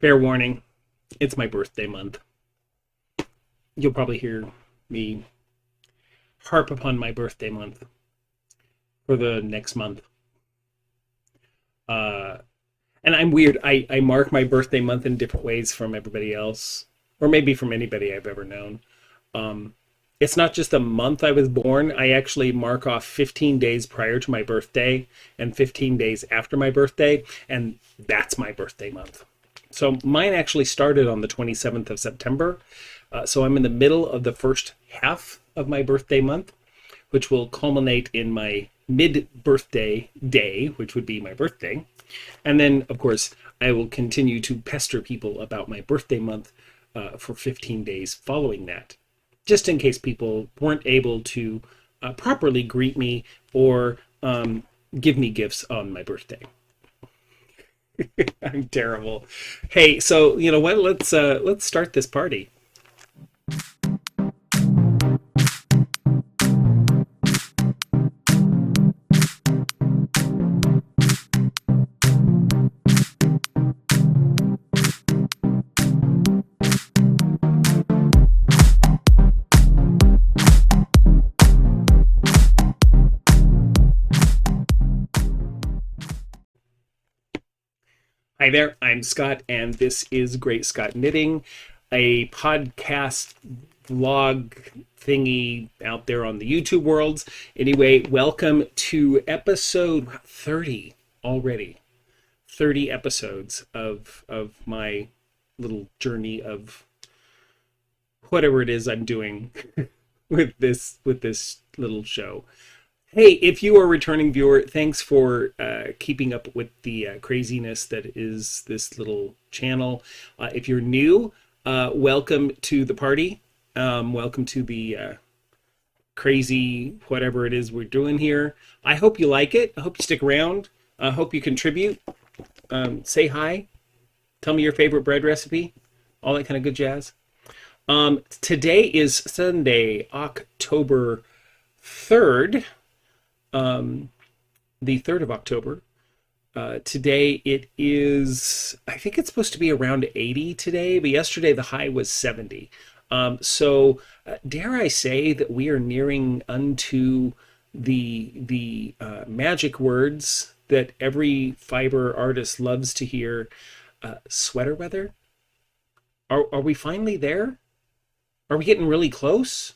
Fair warning, it's my birthday month. You'll probably hear me harp upon my birthday month for the next month. Uh, and I'm weird. I mark my birthday month in different ways from everybody else, or maybe from anybody I've ever known. Um, it's not just the month I was born. I actually mark off 15 days prior to my birthday and 15 days after my birthday, and that's my birthday month. So mine actually started on the 27th of September. So I'm in the middle of the first half of my birthday month, which will culminate in my mid-birthday day, which would be my birthday. And then, of course, I will continue to pester people about my birthday month for 15 days following that, just in case people weren't able to properly greet me or give me gifts on my birthday. I'm terrible. Hey, so you know what? Let's start this party. Hi there, I'm Scott, and this is GreatScott Knitting, a podcast vlog thingy out there on the YouTube worlds. Anyway, welcome to episode 30 already. 30 episodes of my little journey of whatever it is I'm doing with this little show. Hey, if you are a returning viewer, thanks for keeping up with the craziness that is this little channel. If you're new, welcome to the party. Welcome to the crazy whatever it is we're doing here. I hope you like it. I hope you stick around. I hope you contribute. Say hi. Tell me your favorite bread recipe. All that kind of good jazz. Today is Sunday, October 3rd. The 3rd of October. Today it is, I think it's supposed to be around 80 today, but yesterday the high was 70. Dare I say that we are nearing unto the magic words that every fiber artist loves to hear, sweater weather? Are we finally there? Are we getting really close?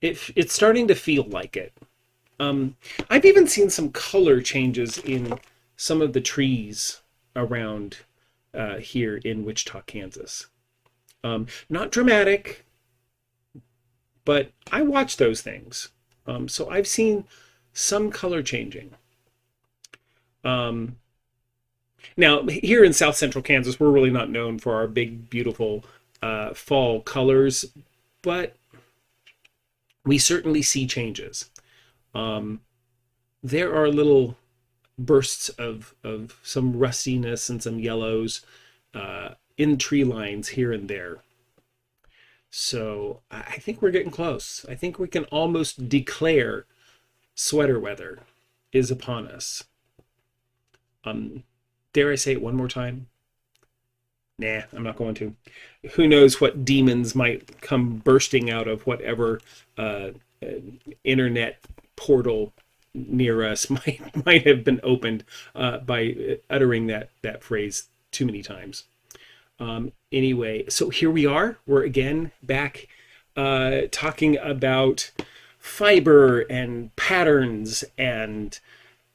It's starting to feel like it. I've even seen some color changes in some of the trees around here in Wichita, Kansas. Not dramatic, but I watch those things. So I've seen some color changing. Now, here in South Central Kansas, we're really not known for our big, beautiful fall colors, but we certainly see changes. There are little bursts of some rustiness and some yellows in tree lines here and there. So I think we're getting close. I think we can almost declare sweater weather is upon us. Dare I say it one more time? Nah, I'm not going to. Who knows what demons might come bursting out of whatever internet portal near us might have been opened by uttering that phrase too many times. Anyway, so here we are. We're again back talking about fiber and patterns and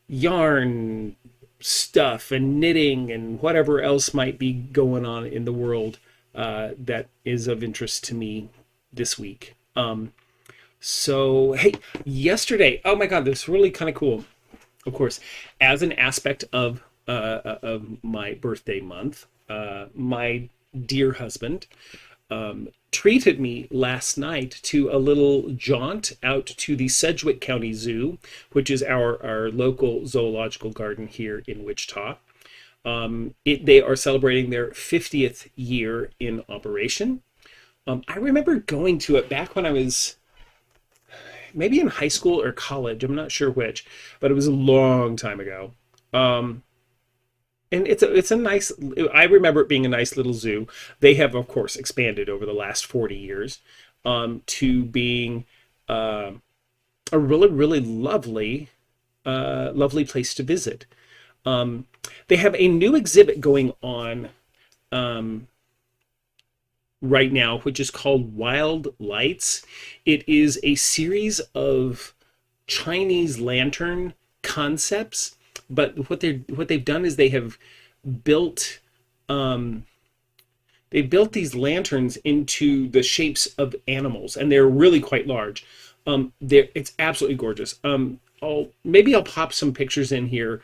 yarn stuff and knitting and whatever else might be going on in the world that is of interest to me this week. So, hey, yesterday, oh my God, this is really kind of cool. Of course, as an aspect of my birthday month, my dear husband treated me last night to a little jaunt out to the Sedgwick County Zoo, which is our local zoological garden here in Wichita. They are celebrating their 50th year in operation. I remember going to it back when I was maybe in high school or college. I'm not sure which, but it was a long time ago. and it's a nice. I remember it being a nice little zoo. They have, of course, expanded over the last 40 years to being uh, a really lovely lovely place to visit. Um, they have a new exhibit going on um, right now, which is called Wild Lights. It is a series of Chinese lantern concepts, but what they've done is built um, they built these lanterns into the shapes of animals, and they're really quite large. It's absolutely gorgeous. Maybe I'll pop some pictures in here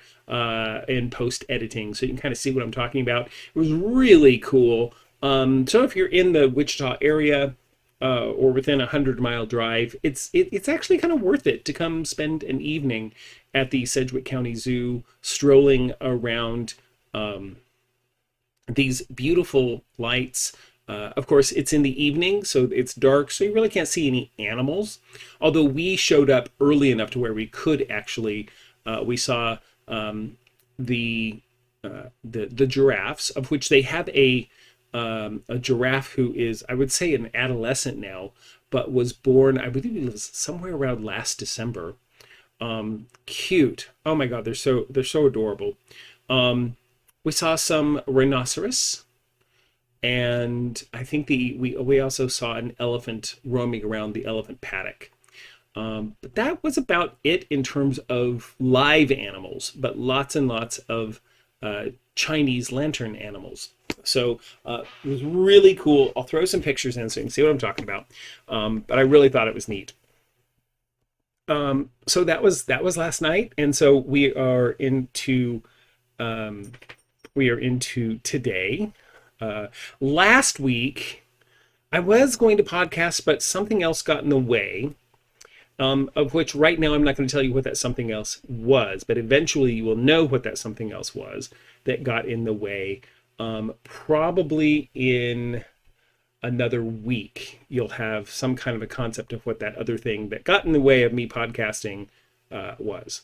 in post editing, so you can kind of see what I'm talking about. It was really cool. So if you're in the Wichita area or within a 100-mile drive, it's actually kind of worth it to come spend an evening at the Sedgwick County Zoo, strolling around these beautiful lights. Of course, it's in the evening, so it's dark, so you really can't see any animals. Although we showed up early enough to where we could actually, we saw the the giraffes, of which they have a giraffe who is, I would say, an adolescent now, but was born, I believe it was somewhere around last December. Cute. Oh my God, they're so adorable. We saw some rhinoceros, and I think we also saw an elephant roaming around the elephant paddock. But that was about it in terms of live animals, but lots and lots of Chinese lantern animals. So it was really cool. I'll throw some pictures in so you can see what I'm talking about. But I really thought it was neat. So that was last night, and so we are into today. Last week, I was going to podcast, but something else got in the way, of which right now I'm not going to tell you what that something else was, but eventually you will know what that something else was that got in the way. Probably in another week, you'll have some kind of a concept of what that other thing that got in the way of me podcasting was.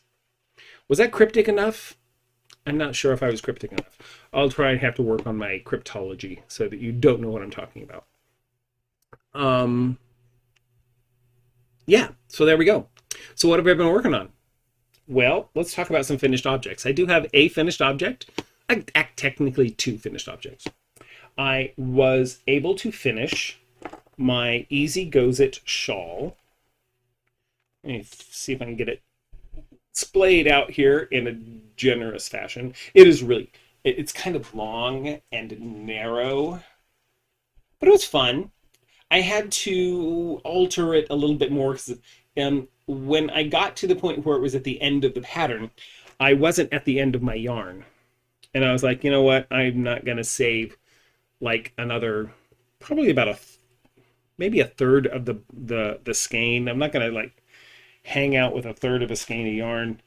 Was that cryptic enough? I'm not sure if I was cryptic enough. I'll try and have to work on my cryptology so that you don't know what I'm talking about. Yeah, so there we go. So what have I been working on? Well, let's talk about some finished objects. I do have a finished object, technically two finished objects. I was able to finish my Easy Goes It shawl. Let me see if I can get it splayed out here in a generous fashion. It's kind of long and narrow, but it was fun. I had to alter it a little bit more because when I got to the point where it was at the end of the pattern, I wasn't at the end of my yarn. And I was like, you know what? I'm not going to save like another, probably about maybe a third of the skein. I'm not going to like hang out with a third of a skein of yarn.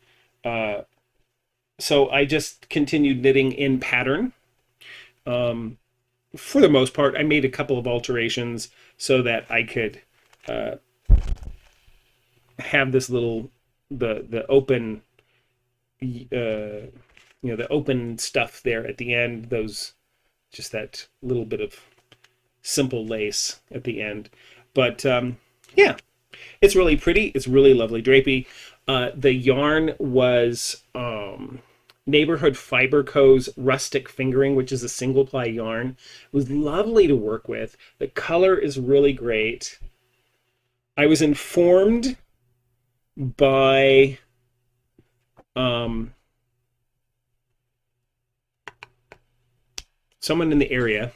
So I just continued knitting in pattern. For the most part, I made a couple of alterations so that I could have this little the open the open stuff there at the end. Those just that little bit of simple lace at the end. But yeah, it's really pretty. It's really lovely drapey. The yarn was Neighborhood Fiber Co.'s Rustic Fingering, which is a single ply yarn. It was lovely to work with. The color is really great. I was informed by someone in the area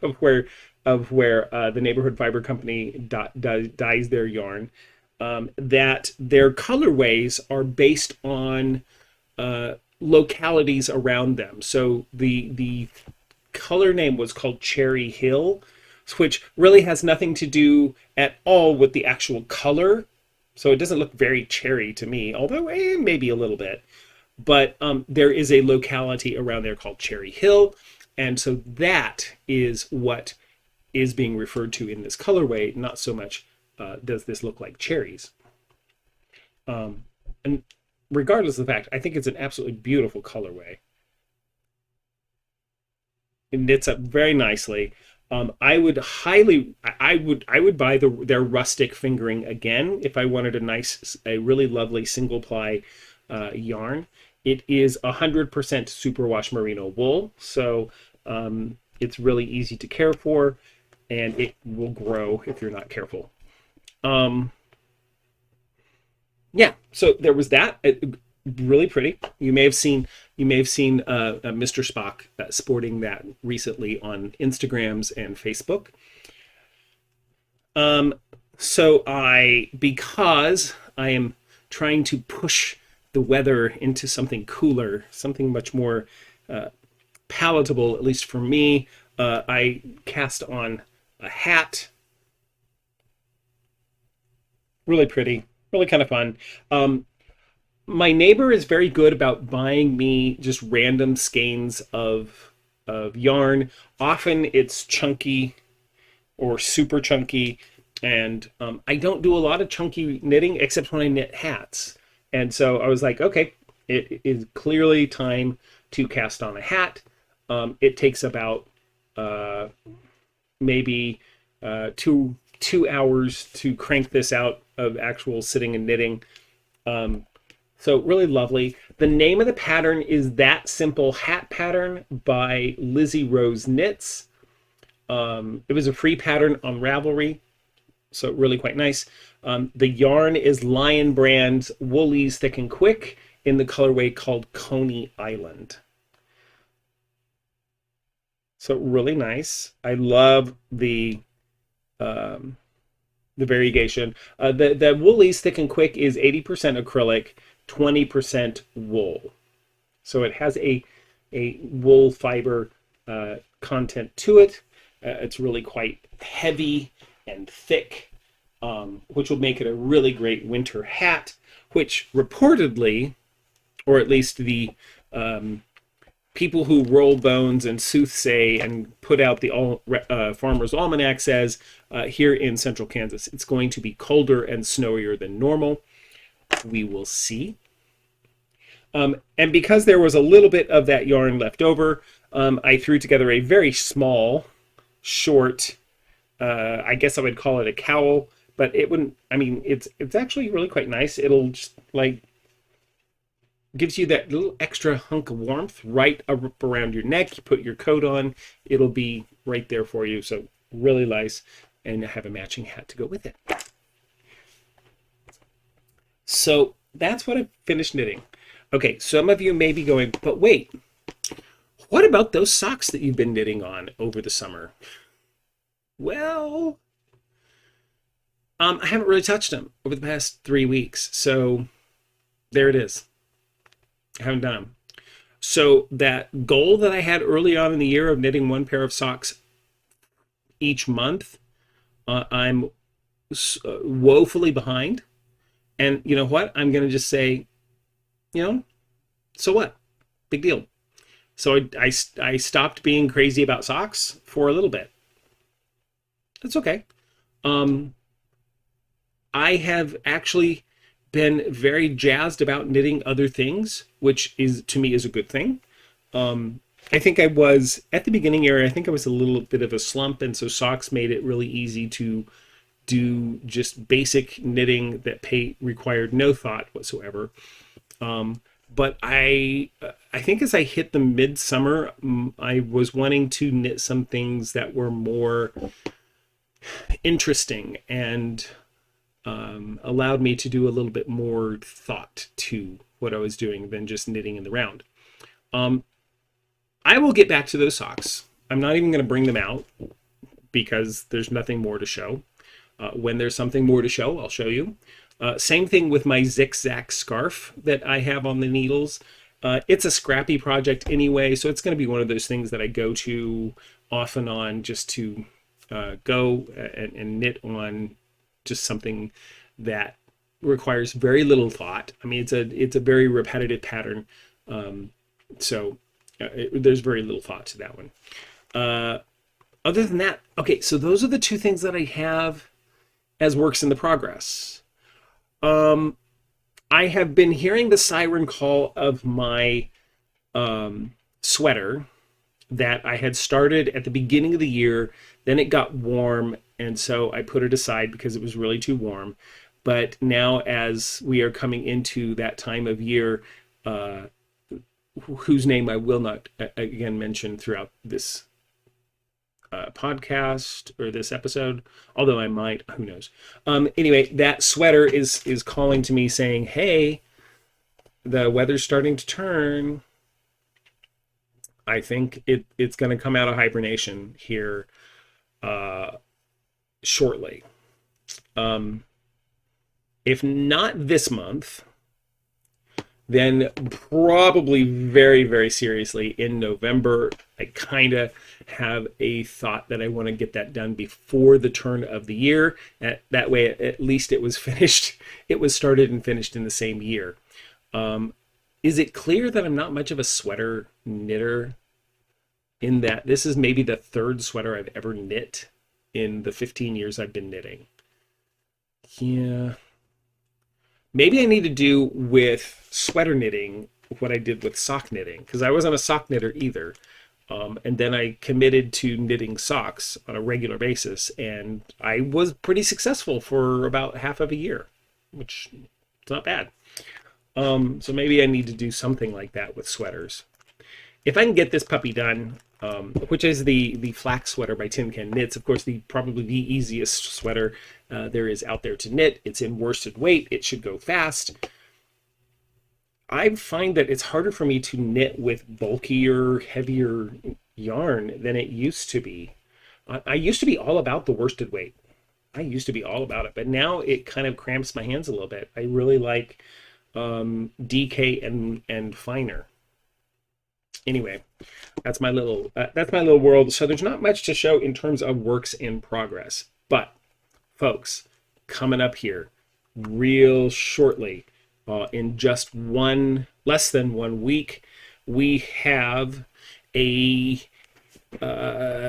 of where the Neighborhood Fiber Company dyes their yarn, that their colorways are based on localities around them. So the color name was called Cherry Hill, which really has nothing to do at all with the actual color. So it doesn't look very cherry to me, although maybe a little bit. But there is a locality around there called Cherry Hill, and so that is what is being referred to in this colorway, not so much does this look like cherries. And regardless of the fact, I think it's an absolutely beautiful colorway. It knits up very nicely. I would highly, I would buy their rustic fingering again if I wanted a really lovely single ply yarn. It is 100% superwash merino wool, so it's really easy to care for, and it will grow if you're not careful. Um, yeah, so there was that. Really pretty. You may have seen Mr. Spock sporting that recently on Instagrams and Facebook. Um, because I am trying to push the weather into something cooler, something much more palatable, at least for me, I cast on a hat. Really pretty, really kind of fun. Um, my neighbor is very good about buying me just random skeins of yarn. Often it's chunky or super chunky, and I don't do a lot of chunky knitting except when I knit hats. And so I was like, okay, it is clearly time to cast on a hat. It takes about uh, maybe 2 hours to crank this out of actual sitting and knitting. Um, So really lovely. The name of the pattern is That Simple Hat Pattern by Lizzie Rose Knits. It was a free pattern on Ravelry, so really quite nice. The yarn is Lion Brand's Woolies Thick and Quick in the colorway called Coney Island. So really nice. I love um, the variegation. The Woolies Thick and Quick is 80% acrylic, 20% wool. So it has a wool fiber content to it. It's really quite heavy and thick, which will make it a really great winter hat, which reportedly, or at least the people who roll bones and soothsay and put out the Farmer's Almanac says here in central Kansas, it's going to be colder and snowier than normal. We will see. And because there was a little bit of that yarn left over, I threw together a very small, short, I guess I would call it a cowl, but it wouldn't, I mean, it's actually really quite nice. It'll just like gives you that little extra hunk of warmth right up around your neck. You put your coat on, it'll be right there for you. So really nice, and have a matching hat to go with it. So that's what I finished knitting. Okay, some of you may be going, but wait, what about those socks that you've been knitting on over the summer? Well, I haven't really touched them over the past 3 weeks, so there it is. I haven't done them. So that goal that I had early on in the year of knitting one pair of socks each month, I'm woefully behind. And you know what? I'm going to just say, so what? Big deal. So I stopped being crazy about socks for a little bit. That's okay. I have actually been very jazzed about knitting other things, which is to me is a good thing. I think I was at the beginning area. I think I was a little bit of a slump, and so socks made it really easy to do just basic knitting that required no thought whatsoever. But I think as I hit the midsummer, I was wanting to knit some things that were more interesting and allowed me to do a little bit more thought to what I was doing than just knitting in the round. I will get back to those socks. I'm not even going to bring them out because there's nothing more to show. When there's something more to show, I'll show you. Same thing with my zigzag scarf that I have on the needles. It's a scrappy project anyway, so it's going to be one of those things that I go to off and on just to go and knit on just something that requires very little thought. I mean, it's a very repetitive pattern, so there's very little thought to that one. Other than that, okay, so those are the two things that I have as works in the progress. I have been hearing the siren call of my sweater, that I had started at the beginning of the year. Then it got warm, and so I put it aside because it was really too warm. But now, as we are coming into that time of year, uh, whose name I will not again mention throughout this podcast or this episode, although I might, who knows. Anyway, that sweater is calling to me saying, "Hey, the weather's starting to turn. I think it's going to come out of hibernation here shortly. If not this month, then probably very, very seriously in November. I kind of have a thought that I want to get that done before the turn of the year. That way, at least it was finished. It was started and finished in the same year. Is it clear that I'm not much of a sweater knitter, in that this is maybe the third sweater I've ever knit in the 15 years I've been knitting? Yeah. Maybe I need to do with sweater knitting what I did with sock knitting, because I wasn't a sock knitter either. And then I committed to knitting socks on a regular basis, and I was pretty successful for about half of a year, which is not bad. So maybe I need to do something like that with sweaters. If I can get this puppy done, which is the flax sweater by Tin Can Knits, of course, probably the easiest sweater there is out there to knit. It's in worsted weight. It should go fast. I find that it's harder for me to knit with bulkier, heavier yarn than it used to be. I used to be all about the worsted weight. I used to be all about it, but now it kind of cramps my hands a little bit. I really like DK and finer. Anyway, that's my little world. So there's not much to show in terms of works in progress, but folks, coming up here real shortly, in just less than 1 week, we have a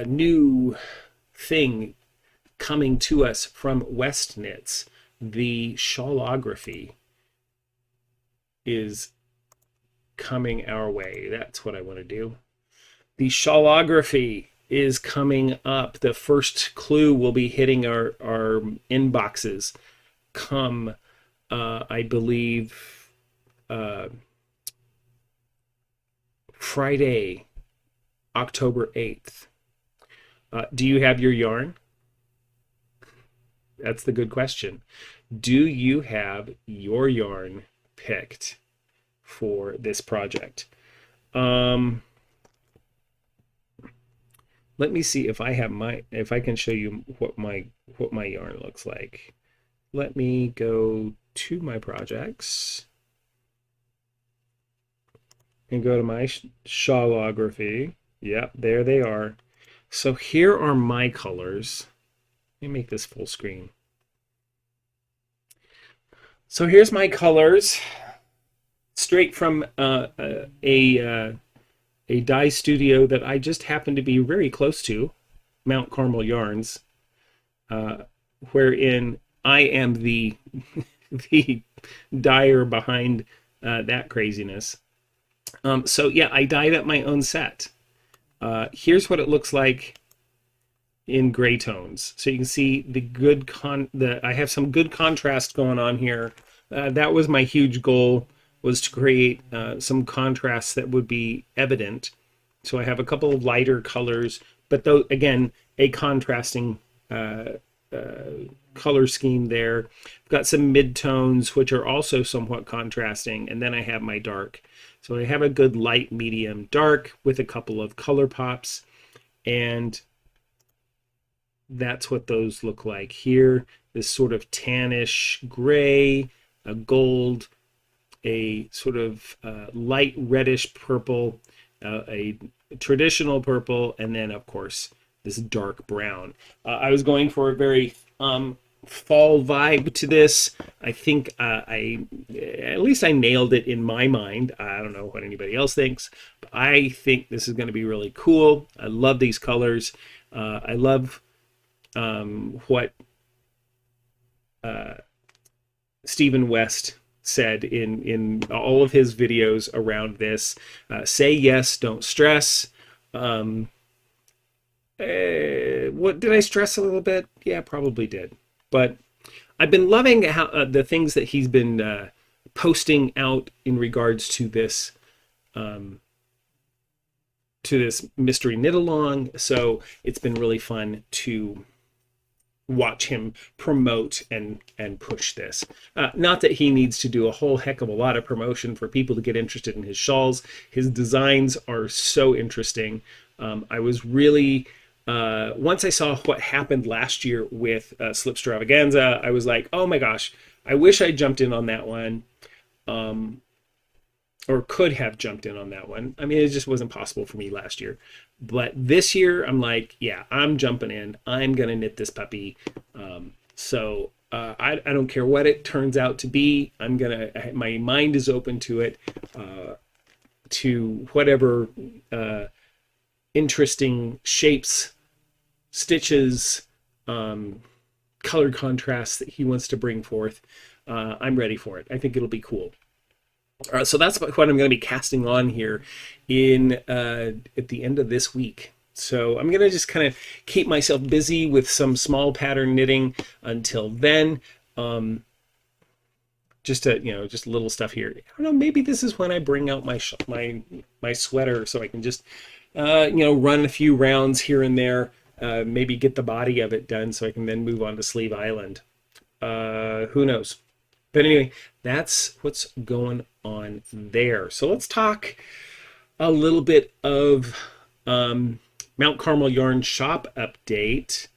new thing coming to us from West Knits. The shawlography is coming our way. That's what I want to do. The shawlography is coming up. The first clue will be hitting our inboxes come, I believe, Friday, October 8th. Do you have your yarn? That's the good question. Do you have your yarn picked for this project? Let me see if I can show you what my yarn looks like. Let me go to my projects and go to my shawlography. Yep, there they are. So here are my colors. Let me make this full screen. So here's my colors, straight from a dye studio that I just happen to be very close to, Mount Carmel Yarns, wherein I am the the dyer behind that craziness. So yeah, I dyed up my own set. Here's what it looks like in gray tones. So you can see I have some good contrast going on here. That was my huge goal, was to create some contrasts that would be evident. So I have a couple of lighter colors, but though again, a contrasting color scheme there. I've got some mid-tones, which are also somewhat contrasting, and then I have my dark. So I have a good light, medium, dark with a couple of color pops, and that's what those look like here. This sort of tannish gray, a gold, a sort of light reddish purple, a traditional purple, and then of course this dark brown. I was going for a very fall vibe to this. I think at least I nailed it in my mind. I don't know what anybody else thinks, but I think this is going to be really cool. I love these colors. I love what Stephen West said in all of his videos around this. Say yes, don't stress. What did I stress a little bit? Yeah, probably did. But I've been loving how the things that he's been posting out in regards to this mystery knit along. So it's been really fun to watch him promote and push this. Not that he needs to do a whole heck of a lot of promotion for people to get interested in his shawls. His designs are so interesting. I was really once I saw what happened last year with Slipstravaganza, I was like, oh my gosh, I wish I jumped in on that one. Or could have jumped in on that one. I mean, it just wasn't possible for me last year. But this year, I'm like, yeah, I'm jumping in. I'm going to knit this puppy. I don't care what it turns out to be. My mind is open to it, to whatever interesting shapes, stitches, color contrasts that he wants to bring forth. I'm ready for it. I think it'll be cool. So that's what I'm going to be casting on here at the end of this week. So I'm going to just kind of keep myself busy with some small pattern knitting until then. Just little stuff here. I don't know, maybe this is when I bring out my sweater so I can just run a few rounds here and there, maybe get the body of it done so I can then move on to Sleeve Island. Who knows? But anyway, that's what's going on there. So let's talk a little bit of Mount Carmel Yarn Shop update.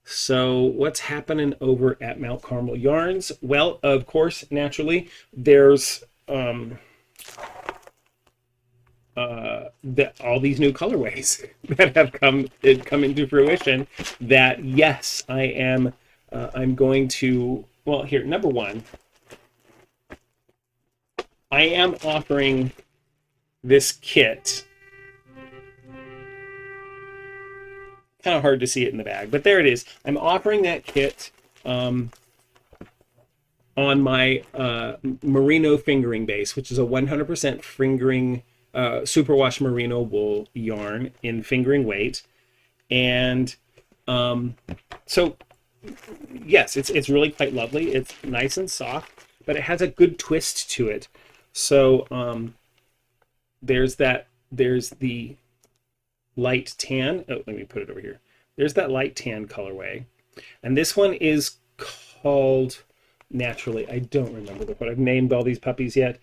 So what's happening over at Mount Carmel Yarns? Well, of course, naturally, there's all these new colorways that have come into fruition. That yes, I'm going to. Well, here, number one, I am offering this kit. Kind of hard to see it in the bag, but there it is. I'm offering that kit on my merino fingering base, which is a 100% fingering superwash merino wool yarn in fingering weight. And so yes, it's really quite lovely. It's nice and soft, but it has a good twist to it. So there's the light tan. Oh, let me put it over here. There's that light tan colorway. And this one is called, naturally, I don't remember what I've named all these puppies yet,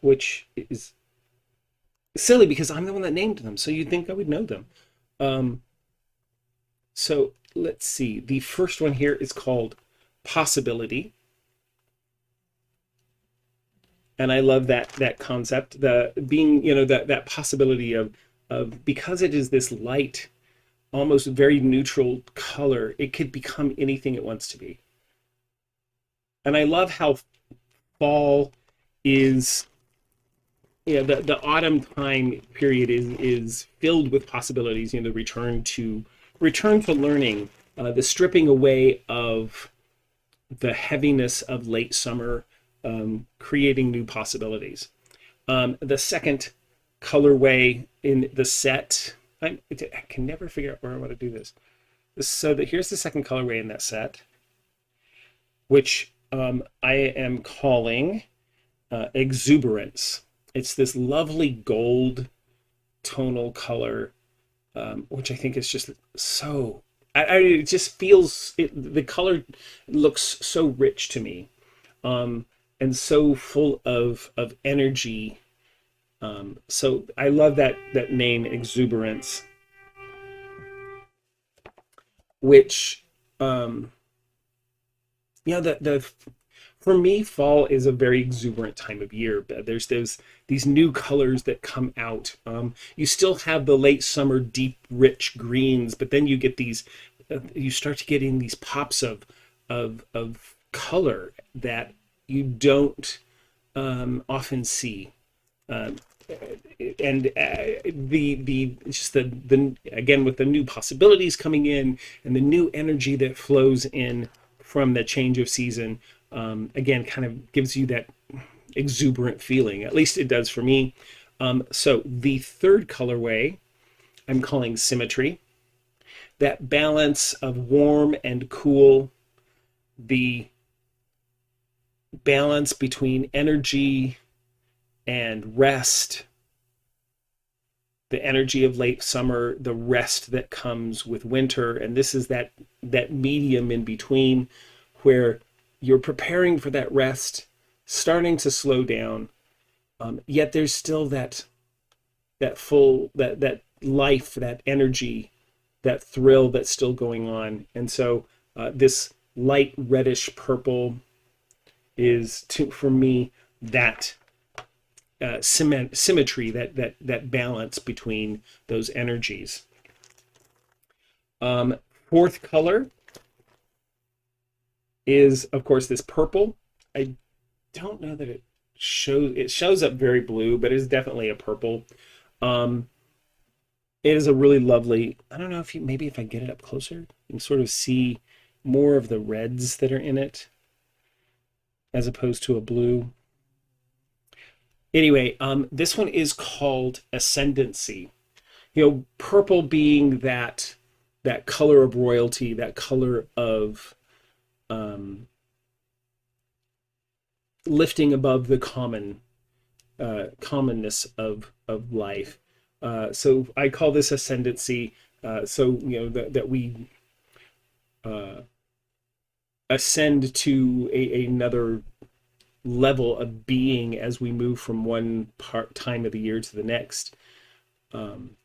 which is silly because I'm the one that named them, so you'd think I would know them. So let's see. The first one here is called Possibility. And I love that concept, the being, that possibility of because it is this light, almost very neutral color, it could become anything it wants to be. And I love how fall is, the autumn time period is filled with possibilities. The return to learning, the stripping away of the heaviness of late summer, creating new possibilities. The second colorway in the set, I can never figure out where I want to do this. So here's the second colorway in that set, which I am calling Exuberance. It's this lovely gold tonal color, which I think is just so, it just feels, the color looks so rich to me, and so full of energy. So I love that name, Exuberance, which for me, fall is a very exuberant time of year. There's these new colors that come out. You still have the late summer deep rich greens, but then you get these, you start to get in these pops of color that you don't often see. And the again, with the new possibilities coming in and the new energy that flows in from the change of season, again, kind of gives you that exuberant feeling. At least it does for me. So the third colorway I'm calling symmetry. That balance of warm and cool, the balance between energy and rest, the energy of late summer, the rest that comes with winter. And this is that medium in between where you're preparing for that rest, starting to slow down, yet there's still that life, that energy, that thrill that's still going on. And so this light reddish purple is, for me, that symmetry, that balance between those energies. Fourth color is, of course, this purple. I don't know that it shows up very blue, but it is definitely a purple. It is a really lovely, I don't know if maybe if I get it up closer, you can sort of see more of the reds that are in it as opposed to a blue. Anyway, this one is called Ascendancy. Purple being that color of royalty, that color of lifting above the commonness of life. So I call this Ascendancy. That we ascend to another level of being as we move from one time of the year to the next, and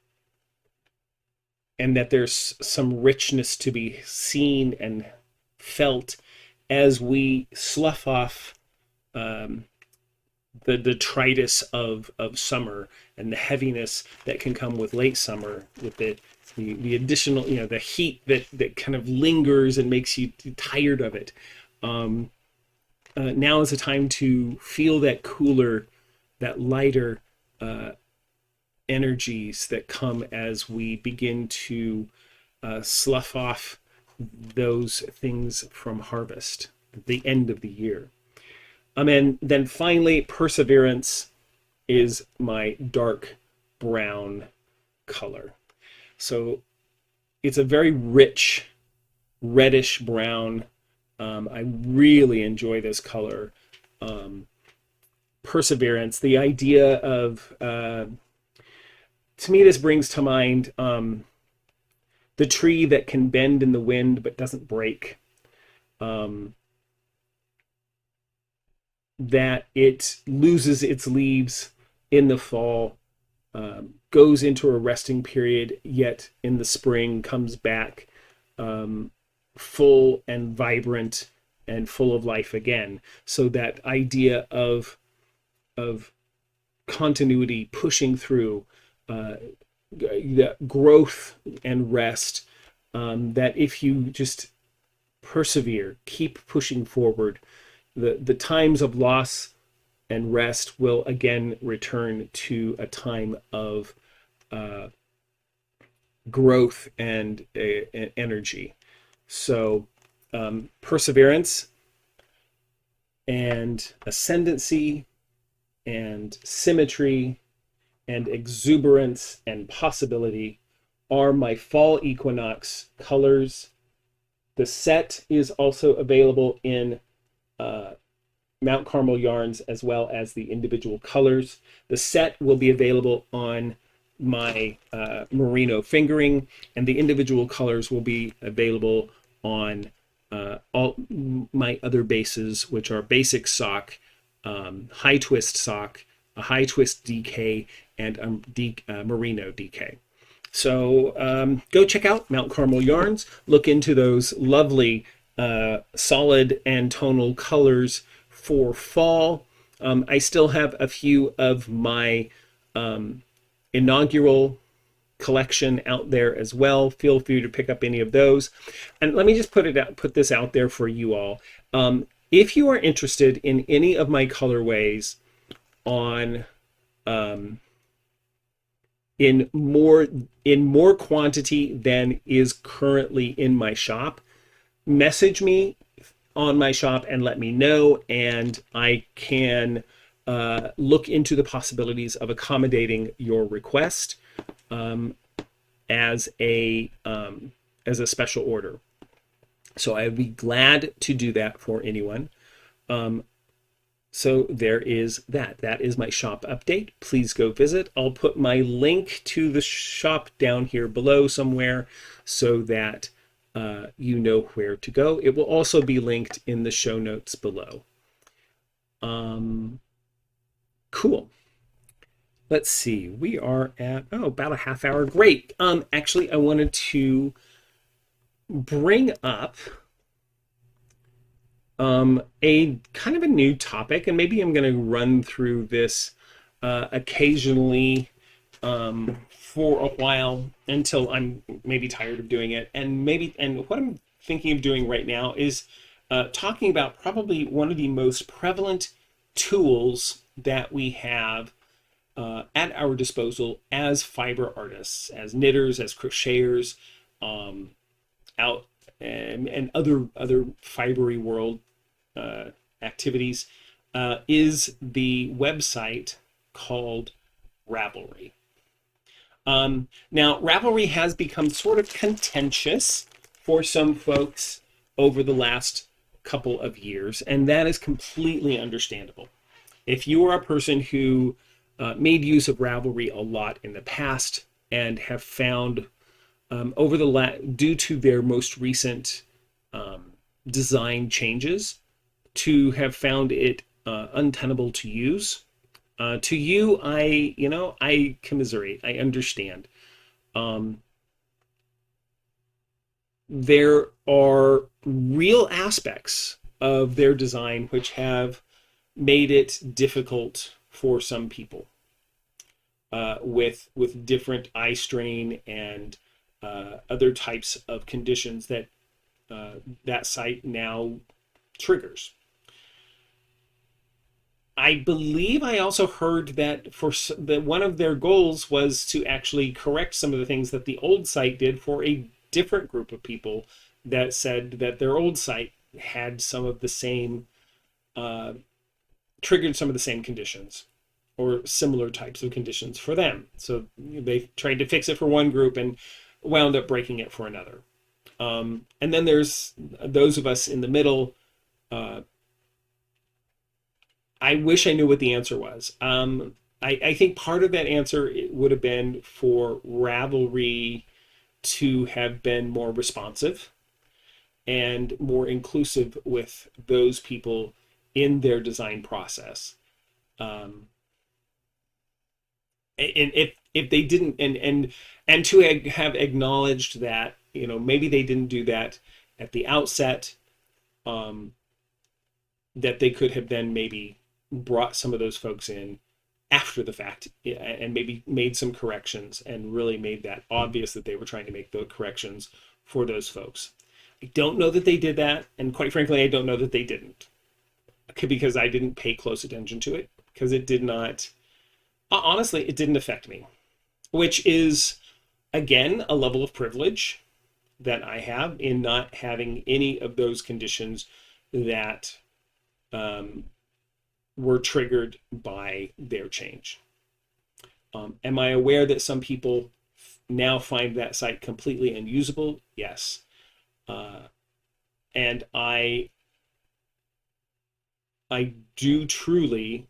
that there's some richness to be seen and felt as we slough off the detritus of summer and the heaviness that can come with late summer, with the additional, the heat that kind of lingers and makes you tired of it. Now is the time to feel that cooler, that lighter energies that come as we begin to slough off those things from harvest, the end of the year. And then finally, Perseverance is my dark brown color. So it's a very rich reddish brown. I really enjoy this color. Perseverance, the idea of, to me, this brings to mind the tree that can bend in the wind but doesn't break. That it loses its leaves in the fall, goes into a resting period, yet in the spring comes back full and vibrant and full of life again. So that idea of continuity, pushing through, the growth and rest, that if you just persevere, keep pushing forward, the times of loss and rest will again return to a time of growth and energy. So perseverance and ascendancy and symmetry and exuberance and possibility are my fall equinox colors. The set is also available in Mount Carmel yarns, as well as the individual colors. The set will be available on my merino fingering, and the individual colors will be available on all my other bases, which are basic sock, high twist sock, a high twist DK, and merino DK. So go check out Mount Carmel yarns. Look into those lovely solid and tonal colors for fall. I still have a few of my inaugural collection out there as well. Feel free to pick up any of those. And let me just put this out there for you all. If you are interested in any of my colorways on in more quantity than is currently in my shop, message me on my shop and let me know, and I can look into the possibilities of accommodating your request. as a special order. So I'd be glad to do that for anyone. So there is that. That is my shop update. Please go visit. I'll put my link to the shop down here below somewhere so that you know where to go. It will also be linked in the show notes below. Cool. Let's see. We are at about a half hour. Great. Actually, I wanted to bring up a kind of a new topic, and maybe I'm going to run through this occasionally for a while until I'm maybe tired of doing it. And what I'm thinking of doing right now is talking about probably one of the most prevalent tools that we have at our disposal as fiber artists, as knitters, as crocheters, out and other fibery world activities, is the website called Ravelry. Now, Ravelry has become sort of contentious for some folks over the last couple of years, and that is completely understandable. If you are a person who made use of Ravelry a lot in the past and have found due to their most recent design changes, to have found it untenable to use, to you, I commiserate. I understand. There are real aspects of their design which have made it difficult for some people with different eye strain and other types of conditions that that site now triggers. I believe I also heard that one of their goals was to actually correct some of the things that the old site did for a different group of people that said that their old site had some of the same triggered some of the same conditions or similar types of conditions for them. So they tried to fix it for one group and wound up breaking it for another. And then there's those of us in the middle. I wish I knew what the answer was. I think part of that answer would have been for Ravelry to have been more responsive and more inclusive with those people in their design process. And if they didn't, and to have acknowledged that, maybe they didn't do that at the outset, that they could have then maybe brought some of those folks in after the fact and maybe made some corrections and really made that obvious that they were trying to make the corrections for those folks. I don't know that they did that, and quite frankly, I don't know that they didn't, because I didn't pay close attention to it, because it did not, honestly, it didn't affect me, which is, again, a level of privilege that I have in not having any of those conditions that were triggered by their change. Am I aware that some people now find that site completely unusable? Yes. And I do truly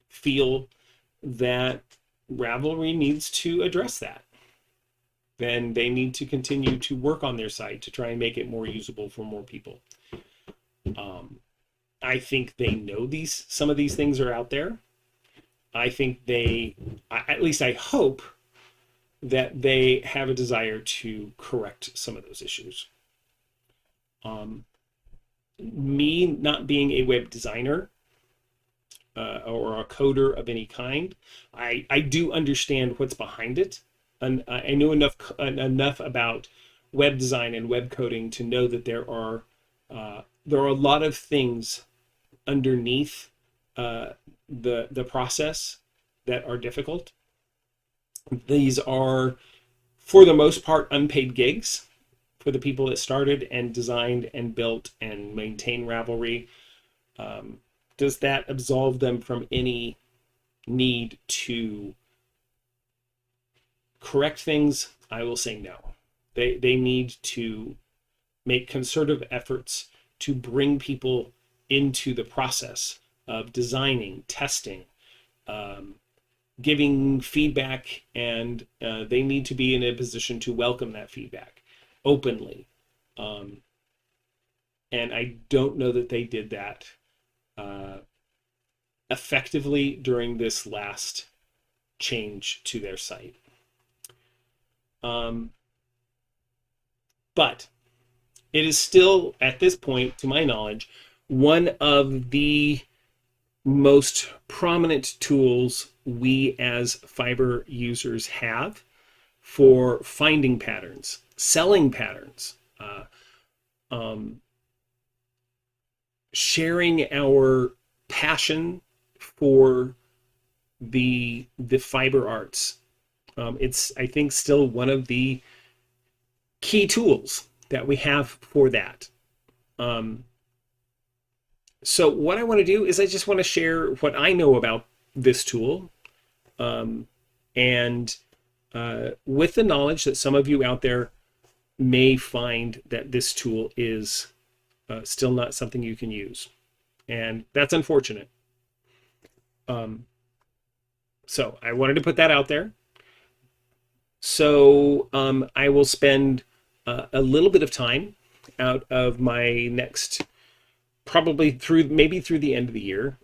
feel that Ravelry needs to address that. Then they need to continue to work on their site to try and make it more usable for more people. I think they know some of these things are out there. I think at least I hope that they have a desire to correct some of those issues. Me not being a web designer or a coder of any kind, I do understand what's behind it. And I know enough about web design and web coding to know that there are a lot of things underneath the process that are difficult. These are, for the most part, unpaid gigs for the people that started and designed and built and maintain Ravelry. Does that absolve them from any need to correct things, I will say no. They need to make concerted efforts to bring people into the process of designing, testing, giving feedback, and they need to be in a position to welcome that feedback openly. And I don't know that they did that effectively during this last change to their site. But it is still, at this point, to my knowledge, one of the most prominent tools we as fiber users have for finding patterns, selling patterns, sharing our passion for the fiber arts. It's, I think, still one of the key tools that we have for that. So what I want to do is I just want to share what I know about this tool, and with the knowledge that some of you out there may find that this tool is still not something you can use, and that's unfortunate. So I wanted to put that out there. So I will spend a little bit of time out of my next, probably maybe through the end of the year,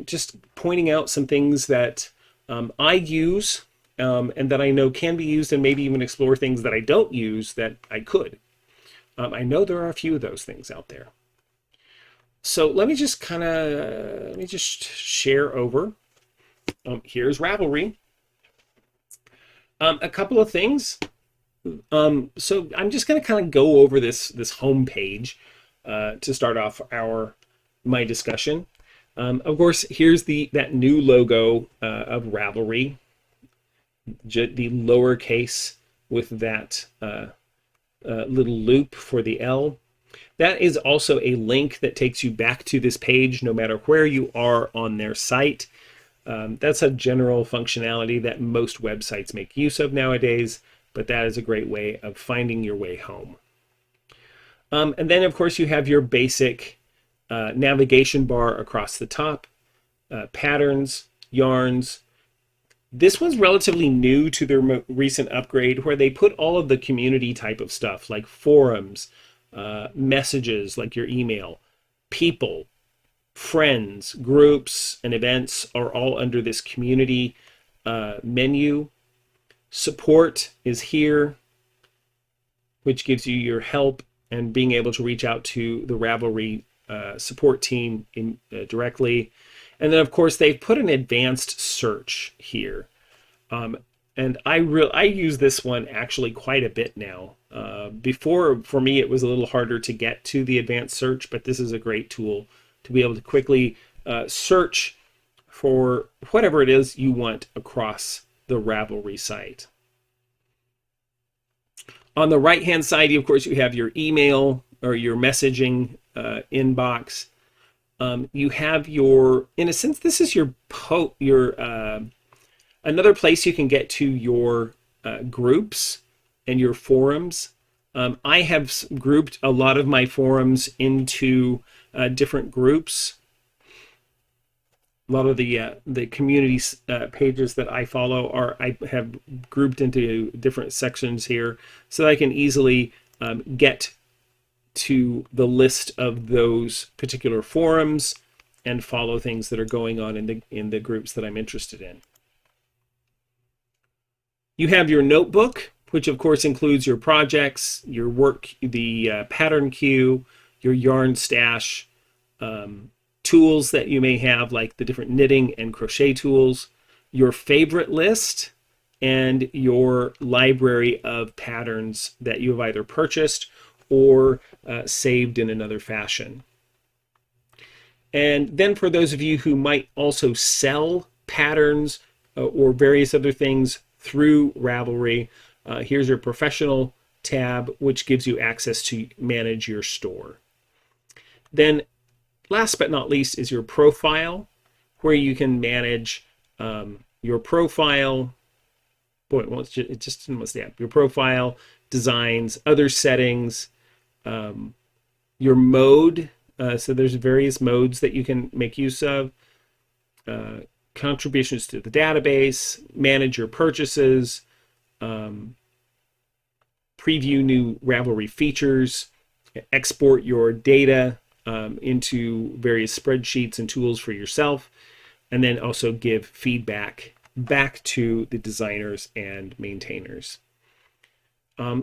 just pointing out some things that I use and that I know can be used, and maybe even explore things that I don't use that I could. I know there are a few of those things out there. So let me just share over. Here's Ravelry. A couple of things. So I'm just going to kind of go over this home page to start off my discussion. Of course, here's that new logo of Ravelry, the lowercase with that little loop for the L. That is also a link that takes you back to this page no matter where you are on their site. That's a general functionality that most websites make use of nowadays, but that is a great way of finding your way home. And then, of course, you have your basic navigation bar across the top, patterns, yarns. This one's relatively new to their recent upgrade, where they put all of the community type of stuff like forums, messages like your email, people, friends, groups, and events are all under this community menu. Support is here, which gives you your help and being able to reach out to the Ravelry support team directly. And then, of course, they've put an advanced search here. And I use this one actually quite a bit now. Before, for me, it was a little harder to get to the advanced search, but this is a great tool to be able to quickly search for whatever it is you want across the Ravelry site. On the right-hand side, of course, you have your email or your messaging inbox. You have in a sense, this is your another place you can get to your groups and your forums. I have grouped a lot of my forums into different groups. A lot of the community pages that I follow I have grouped into different sections here, so that I can easily get to the list of those particular forums and follow things that are going on in the groups that I'm interested in. You have your notebook, which of course includes your projects, your work, the pattern queue, your yarn stash, tools that you may have, like the different knitting and crochet tools, your favorite list, and your library of patterns that you have either purchased or saved in another fashion. And then for those of you who might also sell patterns or various other things through Ravelry, here's your professional tab, which gives you access to manage your store. Then last but not least is your profile, where you can manage your profile, boy, well, it's just almost the app. Your profile, designs, other settings, your mode. So there's various modes that you can make use of. Contributions to the database, manage your purchases, preview new Ravelry features, export your data into various spreadsheets and tools for yourself, and then also give feedback back to the designers and maintainers.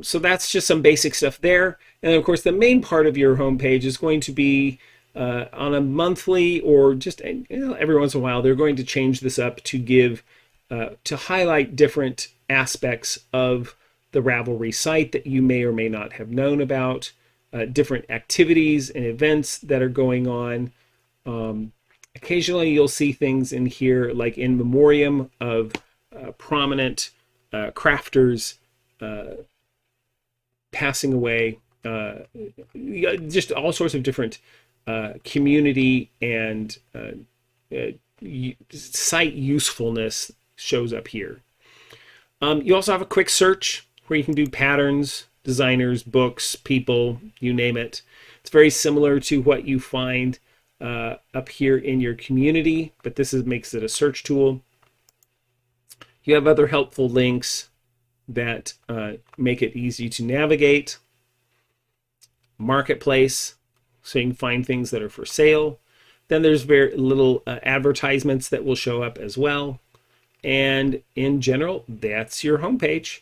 So that's just some basic stuff there. And of course, the main part of your homepage is going to be on a monthly or just every once in a while, they're going to change this up to give, to highlight different aspects of the Ravelry site that you may or may not have known about, different activities and events that are going on. Occasionally you'll see things in here like in memoriam of prominent crafters passing away, just all sorts of different community and site usefulness shows up here. You also have a quick search where you can do patterns, designers, books, people, you name it. It's very similar to what you find up here in your community, but this makes it a search tool. You have other helpful links that make it easy to navigate. Marketplace, so you can find things that are for sale. Then there's very little advertisements that will show up as well. And in general, that's your homepage.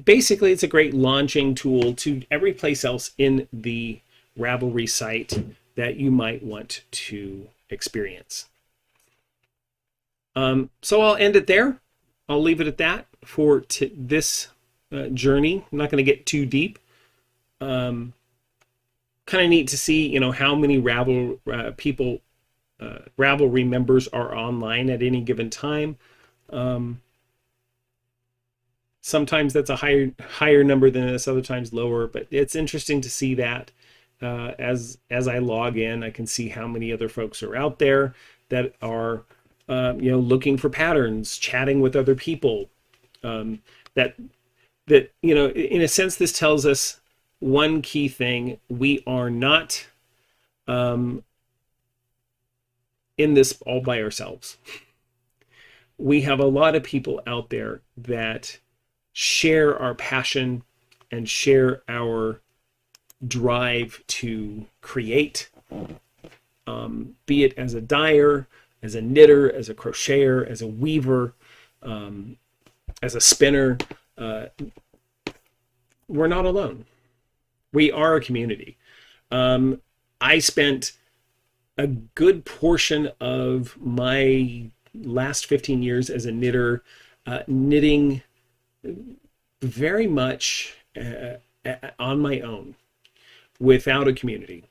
Basically, it's a great launching tool to every place else in the Ravelry site that you might want to experience. So I'll end it there. I'll leave it at that for this journey. I'm not going to get too deep. Kind of neat to see, how many Ravelry members are online at any given time. Sometimes that's a higher number than this, other times lower, but it's interesting to see that as I log in, I can see how many other folks are out there that are looking for patterns, chatting with other people. That in a sense, this tells us one key thing: we are not in this all by ourselves. We have a lot of people out there that share our passion and share our drive to create, be it as a dyer, as a knitter, as a crocheter, as a weaver, as a spinner. We're not alone. We are a community. I spent a good portion of my last 15 years as a knitter knitting very much on my own without a community.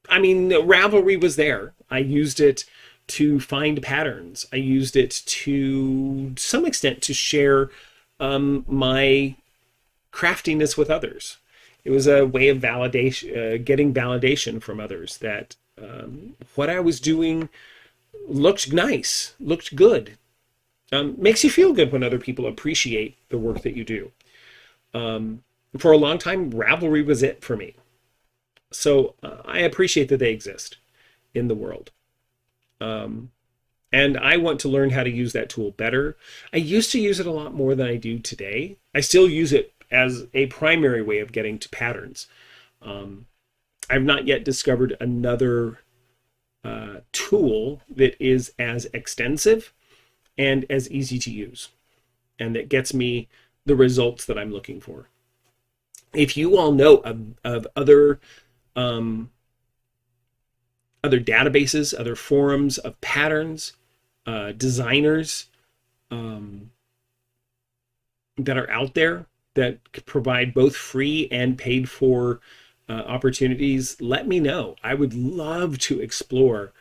Ravelry was there. I used it to find patterns. I used it to some extent to share my craftiness with others. It was a way of validation, getting validation from others that what I was doing looked nice, looked good. Makes you feel good when other people appreciate the work that you do. For a long time, Ravelry was it for me. So I appreciate that they exist in the world. And I want to learn how to use that tool better. I used to use it a lot more than I do today. I still use it as a primary way of getting to patterns. I've not yet discovered another tool that is as extensive and as easy to use, and that gets me the results that I'm looking for. If you all know of other databases, other forums of patterns, designers that are out there that provide both free and paid for opportunities, let me know. I would love to explore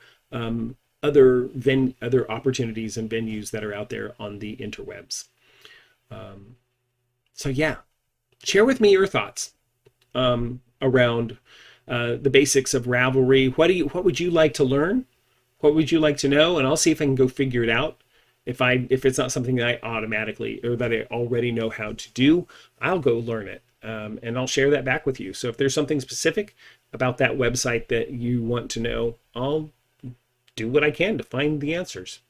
other opportunities and venues that are out there on the interwebs. So yeah, share with me your thoughts around the basics of Ravelry. What would you like to learn? What would you like to know? And I'll see if I can go figure it out If it's not something that I automatically or that I already know how to do, I'll go learn it, and I'll share that back with you. So if there's something specific about that website that you want to know, I'll do what I can to find the answers.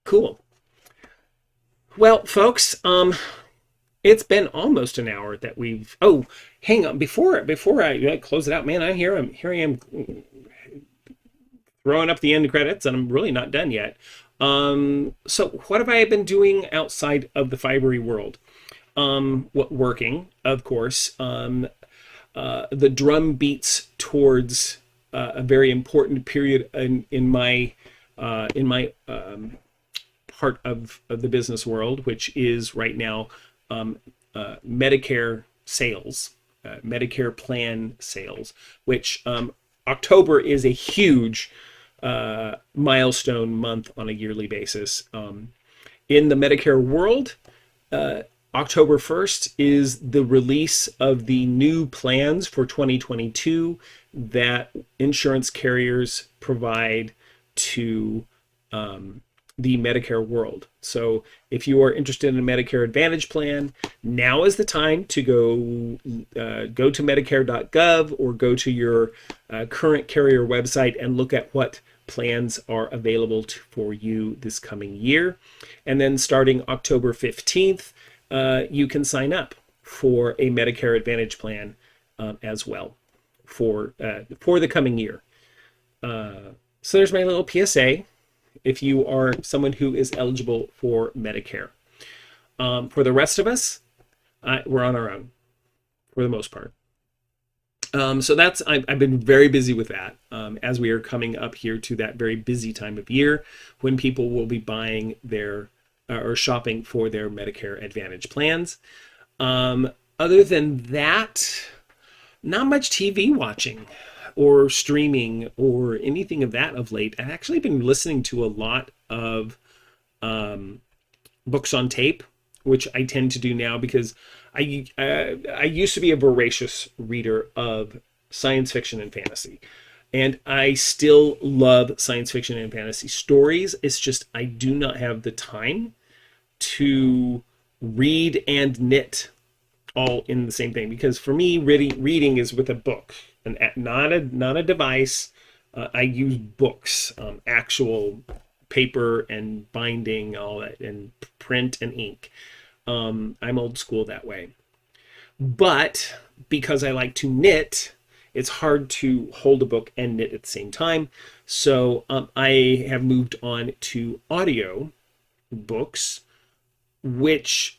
Cool. Well, folks, it's been almost an hour that we've. Oh, hang on. Before I close it out, man, here I am throwing up the end credits, and I'm really not done yet. So what have I been doing outside of the fibery world? Working, of course. The drum beats towards a very important period in my part of the business world, which is right now Medicare sales, Medicare plan sales, which October is a huge milestone month on a yearly basis. In the Medicare world, October 1st is the release of the new plans for 2022 that insurance carriers provide to the Medicare world. So if you are interested in a Medicare Advantage plan, now is the time to go to Medicare.gov or go to your current carrier website and look at what plans are available for you this coming year. And then starting October 15th, you can sign up for a Medicare Advantage plan as well for the coming year. So there's my little PSA. If you are someone who is eligible for Medicare. For the rest of us, we're on our own for the most part. So I've been very busy with that as we are coming up here to that very busy time of year when people will be buying their or shopping for their Medicare Advantage plans. Other than that, not much TV watching or streaming or anything of that of late. I've actually been listening to a lot of books on tape, which I tend to do now because I used to be a voracious reader of science fiction and fantasy. And I still love science fiction and fantasy stories. It's just I do not have the time to read and knit all in the same thing, because for me reading is with a book and not a device. I use books, actual paper and binding, all that, and print and ink. I'm old school that way. But because I like to knit, it's hard to hold a book and knit at the same time. So I have moved on to audio books, which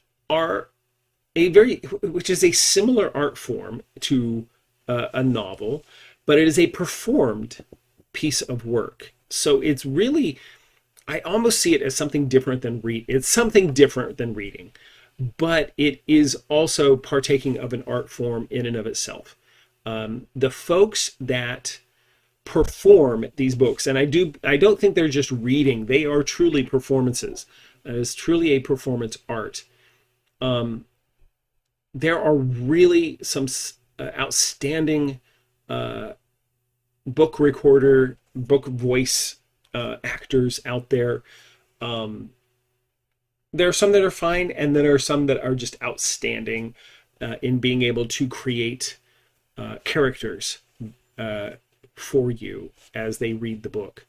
is a similar art form to a novel, but it is a performed piece of work. So it's really, I almost see it as something different than It's something different than reading, but it is also partaking of an art form in and of itself. The folks that perform these books, and I don't think they're just reading; they are truly performances. It's truly a performance art. There are really some outstanding book recorder, book voice actors out there. There are some that are fine, and there are some that are just outstanding in being able to create characters for you as they read the book.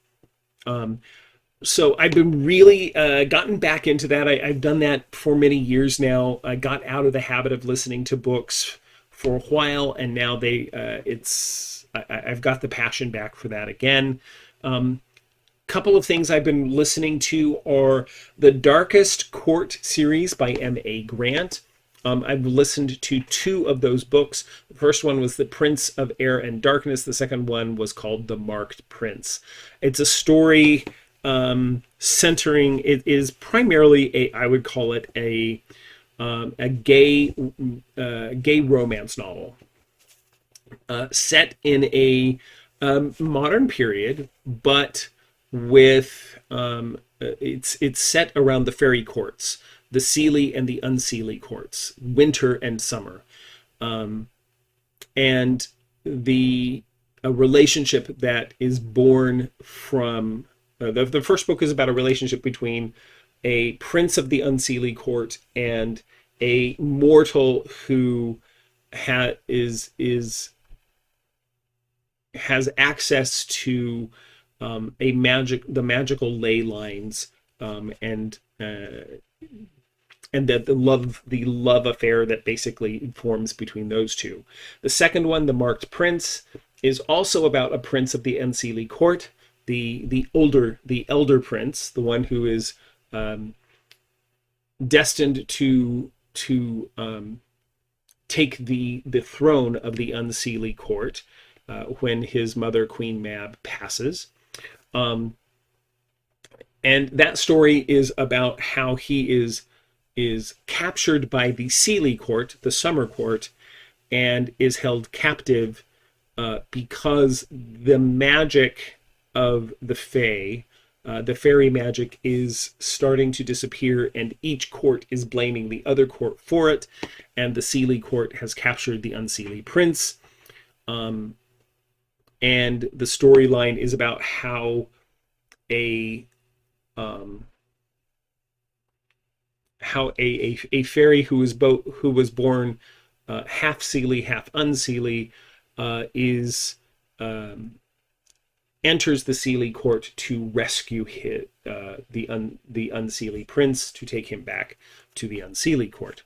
So I've been really gotten back into that. I've done that for many years now. I got out of the habit of listening to books for a while, and now I've got the passion back for that again. Couple of things I've been listening to are the Darkest Court series by M.A. Grant. I've listened to 2 of those books. The first one was The Prince of Air and Darkness. The second one was called The Marked Prince. It's a story centering, it is primarily I would call it a gay romance novel set in a modern period, but with it's set around the fairy courts, the Seelie and the Unseelie courts, winter and summer, and the a relationship that is born from the first book is about a relationship between a prince of the unseelie court and a mortal who has access to the magical ley lines, and that the love affair that basically forms between those two. The second one, The Marked Prince, is also about a prince of the unseelie court, the elder prince, the one who is destined to take the throne of the unseelie court when his mother, Queen Mab, passes. And that story is about how he is captured by the Seelie court, the summer court, and is held captive because the magic of the Fae, the fairy magic, is starting to disappear, and each court is blaming the other court for it, and the Seelie court has captured the unseelie prince. And the storyline is about how a fairy who was born half Seelie, half unseelie, enters the Seelie court to rescue the unseelie prince, to take him back to the unseelie court.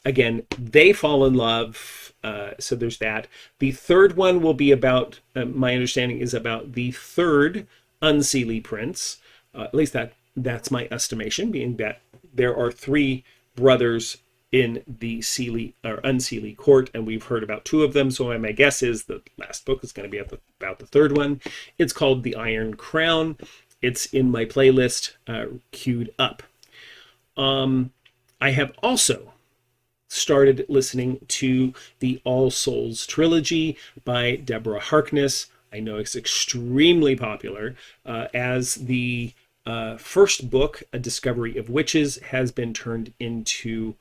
Again, they fall in love, so there's that. The third one will be about, my understanding is about the third unseelie prince. At least that's my estimation, being that there are three brothers in the Seelie or unseelie court, and we've heard about two of them. So my guess is the last book is going to be about the third one. It's called The Iron Crown. It's in my playlist, queued up. I have also started listening to the All Souls trilogy by Deborah Harkness. I know it's extremely popular, as the first book, A Discovery of Witches, has been turned into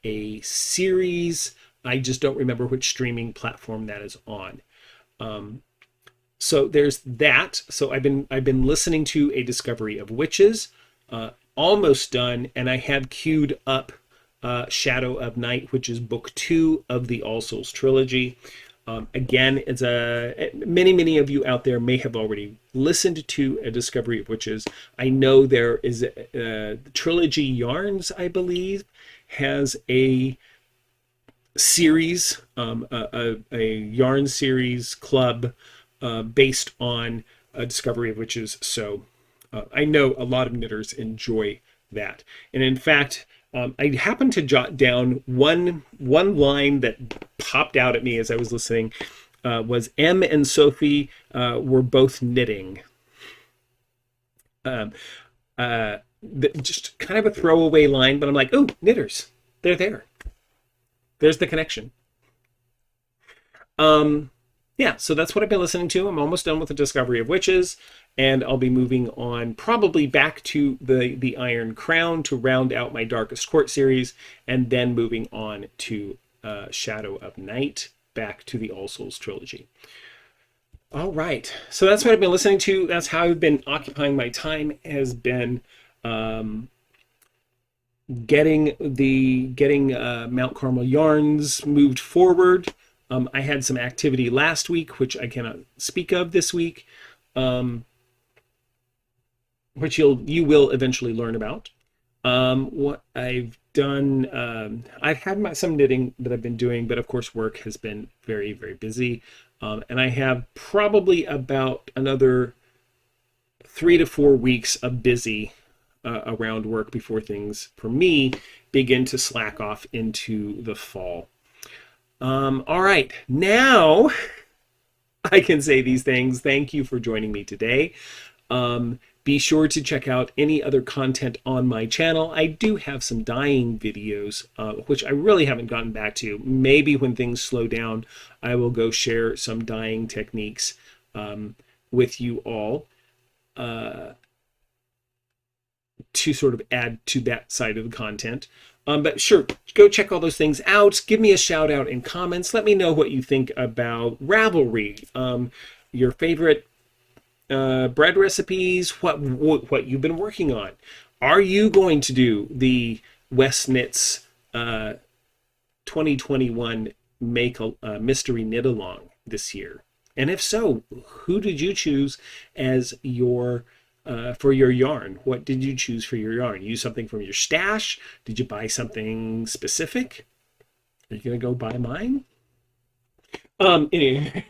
a series. I just don't remember which streaming platform that is on. So there's that. So I've been listening to A Discovery of Witches, almost done, and I have queued up Shadow of Night, which is book 2 of the All Souls trilogy. Again, it's many of you out there may have already listened to A Discovery of Witches. I know there is Trilogy Yarns, I believe, has a series, a yarn series club based on A Discovery of Witches. So I know a lot of knitters enjoy that. And in fact, I happened to jot down one line that popped out at me as I was listening, was Em and Sophie were both knitting. Just kind of a throwaway line, but I'm like, oh, knitters, they're there. There's the connection. Yeah, so that's what I've been listening to. I'm almost done with The Discovery of Witches, and I'll be moving on probably back to the Iron Crown to round out my Darkest Court series, and then moving on to Shadow of Night, back to the All Souls trilogy. All right, so that's what I've been listening to. That's how I've been occupying my time, has been getting Mount Carmel yarns moved forward. I had some activity last week, which I cannot speak of this week, which you will eventually learn about. What I've done, I've had some knitting that I've been doing, but of course work has been very, very busy. And I have probably about another 3 to 4 weeks of busy around work before things, for me, begin to slack off into the fall. All right, now I can say these things. Thank you for joining me today. Be sure to check out any other content on my channel. I do have some dyeing videos, which I really haven't gotten back to. Maybe when things slow down, I will go share some dyeing techniques with you all. to sort of add to that side of the content. But sure, go check all those things out. Give me a shout out in comments. Let me know what you think about Ravelry, your favorite bread recipes, what you've been working on. Are you going to do the West Knits 2021 Make a Mystery Knit Along this year? And if so, who did you choose as your for your yarn? What did you choose for your yarn? Use something from your stash? Did you buy something specific? Are you gonna go buy mine? Anyway,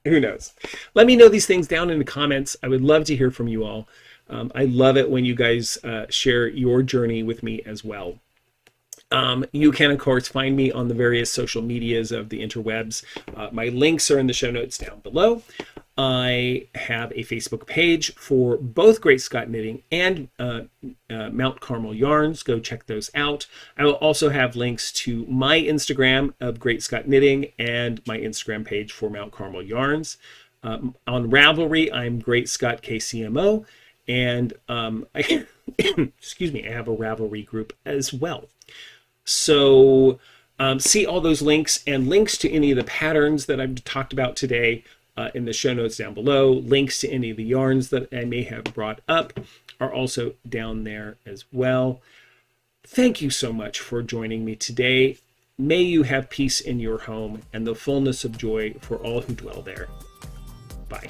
who knows? Let me know these things down in the comments. I would love to hear from you all. I love it when you guys share your journey with me as well. You can, of course, find me on the various social medias of the interwebs. My links are in the show notes down below. I have a Facebook page for both GreatScott Knitting and Mount Carmel Yarns. Go check those out. I will also have links to my Instagram of GreatScott Knitting and my Instagram page for Mount Carmel Yarns. On Ravelry, I'm GreatScott KCMO, and excuse me, I have a Ravelry group as well. So see all those links and links to any of the patterns that I've talked about today in the show notes down below. Links to any of the yarns that I may have brought up are also down there as well. Thank you so much for joining me today. May you have peace in your home and the fullness of joy for all who dwell there. Bye.